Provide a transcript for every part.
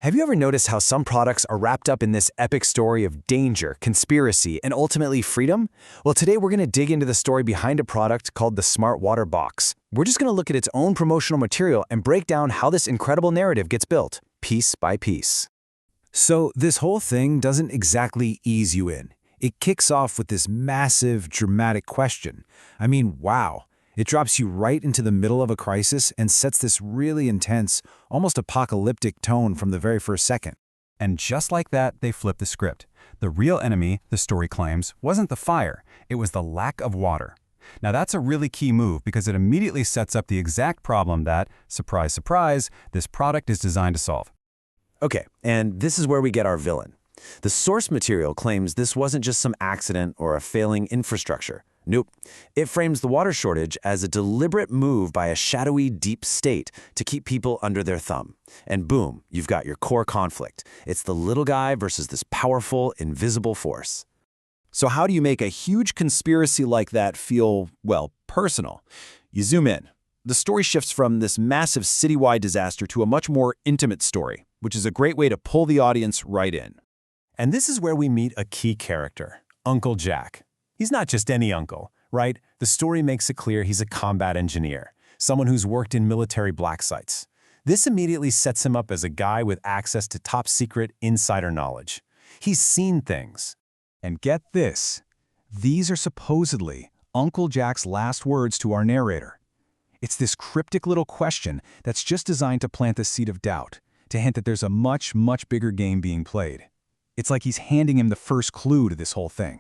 Have you ever noticed how some products are wrapped up in this epic story of danger, conspiracy, and ultimately freedom? Well, today we're going to dig into the story behind a product called the Smart Water Box. We're just going to look at its own promotional material and break down how this incredible narrative gets built, piece by piece. So this whole thing doesn't exactly ease you in. It kicks off with this massive, dramatic question. I mean, wow. It drops you right into the middle of a crisis and sets this really intense, almost apocalyptic tone from the very first second. And just like that, they flip the script. The real enemy, the story claims, wasn't the fire, it was the lack of water. Now that's a really key move because it immediately sets up the exact problem that, surprise, surprise, this product is designed to solve. Okay, and this is where we get our villain. The source material claims this wasn't just some accident or a failing infrastructure. Nope. It frames the water shortage as a deliberate move by a shadowy, deep state to keep people under their thumb. And boom, you've got your core conflict. It's the little guy versus this powerful, invisible force. So how do you make a huge conspiracy like that feel, well, personal? You zoom in. The story shifts from this massive citywide disaster to a much more intimate story, which is a great way to pull the audience right in. And this is where we meet a key character, Uncle Jack. He's not just any uncle, right? The story makes it clear he's a combat engineer, someone who's worked in military black sites. This immediately sets him up as a guy with access to top-secret insider knowledge. He's seen things. And get this, these are supposedly Uncle Jack's last words to our narrator. It's this cryptic little question that's just designed to plant the seed of doubt, to hint that there's a much, much bigger game being played. It's like he's handing him the first clue to this whole thing.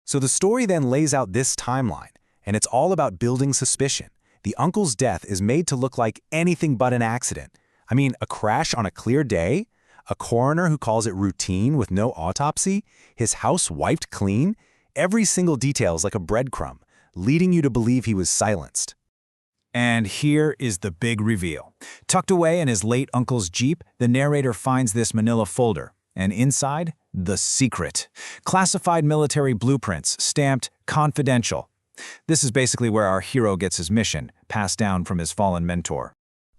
So the story then lays out this timeline, and it's all about building suspicion. The uncle's death is made to look like anything but an accident. I mean, a crash on a clear day, a coroner who calls it routine with no autopsy, his house wiped clean, every single detail is like a breadcrumb, leading you to believe he was silenced. And here is the big reveal. Tucked away in his late uncle's Jeep, the narrator finds this manila folder. And inside, the secret. Classified military blueprints, stamped confidential. This is basically where our hero gets his mission, passed down from his fallen mentor.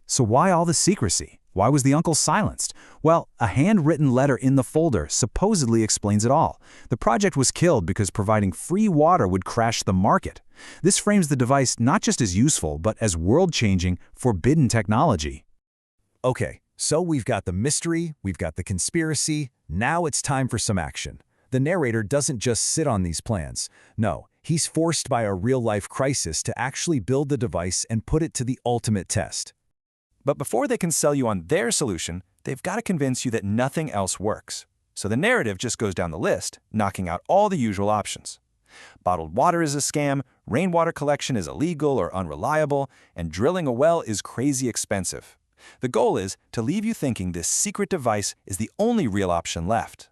So why all the secrecy? Why was the uncle silenced? Well, a handwritten letter in the folder supposedly explains it all. The project was killed because providing free water would crash the market. This frames the device not just as useful, but as world-changing, forbidden technology. Okay. So we've got the mystery, we've got the conspiracy, now it's time for some action. The narrator doesn't just sit on these plans. No, he's forced by a real-life crisis to actually build the device and put it to the ultimate test. But before they can sell you on their solution, they've got to convince you that nothing else works. So the narrative just goes down the list, knocking out all the usual options. Bottled water is a scam, rainwater collection is illegal or unreliable, and drilling a well is crazy expensive. The goal is to leave you thinking this secret device is the only real option left.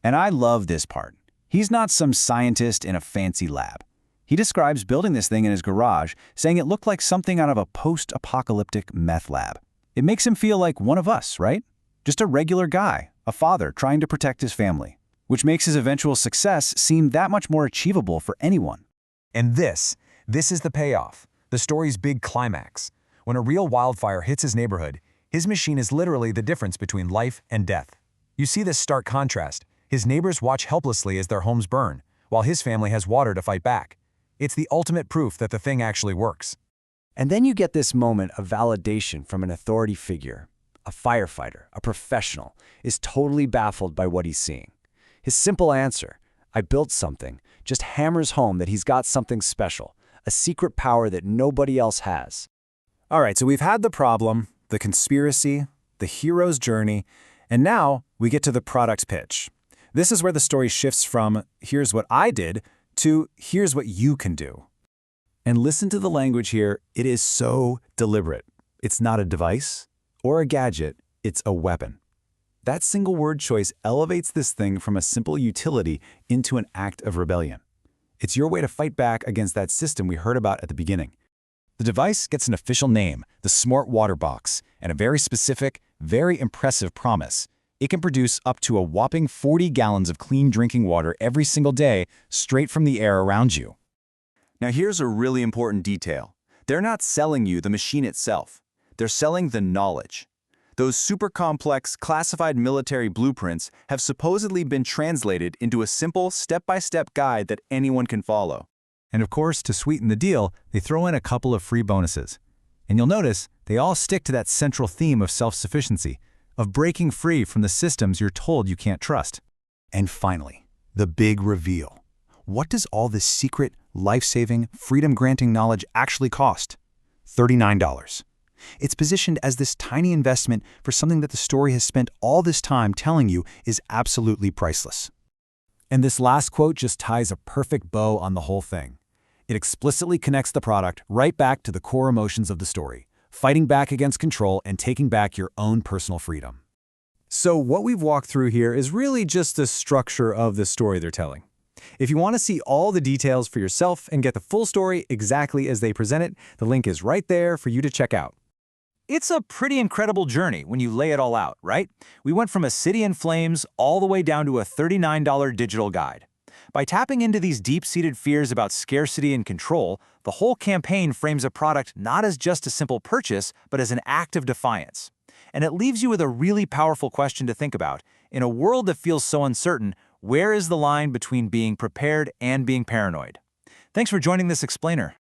And I love this part. He's not some scientist in a fancy lab. He describes building this thing in his garage, saying it looked like something out of a post-apocalyptic meth lab. It makes him feel like one of us, right? Just a regular guy, a father trying to protect his family, which makes his eventual success seem that much more achievable for anyone. And this is the payoff, the story's big climax. When a real wildfire hits his neighborhood, his machine is literally the difference between life and death. You see this stark contrast. His neighbors watch helplessly as their homes burn, while his family has water to fight back. It's the ultimate proof that the thing actually works. And then you get this moment of validation from an authority figure. A firefighter, a professional, is totally baffled by what he's seeing. His simple answer, "I built something," just hammers home that he's got something special, a secret power that nobody else has. All right, so we've had the problem, the conspiracy, the hero's journey, and now we get to the product pitch. This is where the story shifts from, here's what I did, to here's what you can do. And listen to the language here, it is so deliberate. It's not a device or a gadget, it's a weapon. That single word choice elevates this thing from a simple utility into an act of rebellion. It's your way to fight back against that system we heard about at the beginning. The device gets an official name, the Smart Water Box, and a very specific, very impressive promise. It can produce up to a whopping 40 gallons of clean drinking water every single day, straight from the air around you. Now here's a really important detail. They're not selling you the machine itself. They're selling the knowledge. Those super complex, classified military blueprints have supposedly been translated into a simple, step-by-step guide that anyone can follow. And of course, to sweeten the deal, they throw in a couple of free bonuses. And you'll notice they all stick to that central theme of self-sufficiency, of breaking free from the systems you're told you can't trust. And finally, the big reveal. What does all this secret, life-saving, freedom-granting knowledge actually cost? $39. It's positioned as this tiny investment for something that the story has spent all this time telling you is absolutely priceless. And this last quote just ties a perfect bow on the whole thing. It explicitly connects the product right back to the core emotions of the story, fighting back against control and taking back your own personal freedom. So what we've walked through here is really just the structure of the story they're telling. If you want to see all the details for yourself and get the full story exactly as they present it, the link is right there for you to check out. It's a pretty incredible journey when you lay it all out, right? We went from a city in flames all the way down to a $39 digital guide. By tapping into these deep-seated fears about scarcity and control, the whole campaign frames a product not as just a simple purchase, but as an act of defiance. And it leaves you with a really powerful question to think about. In a world that feels so uncertain, where is the line between being prepared and being paranoid? Thanks for joining this explainer.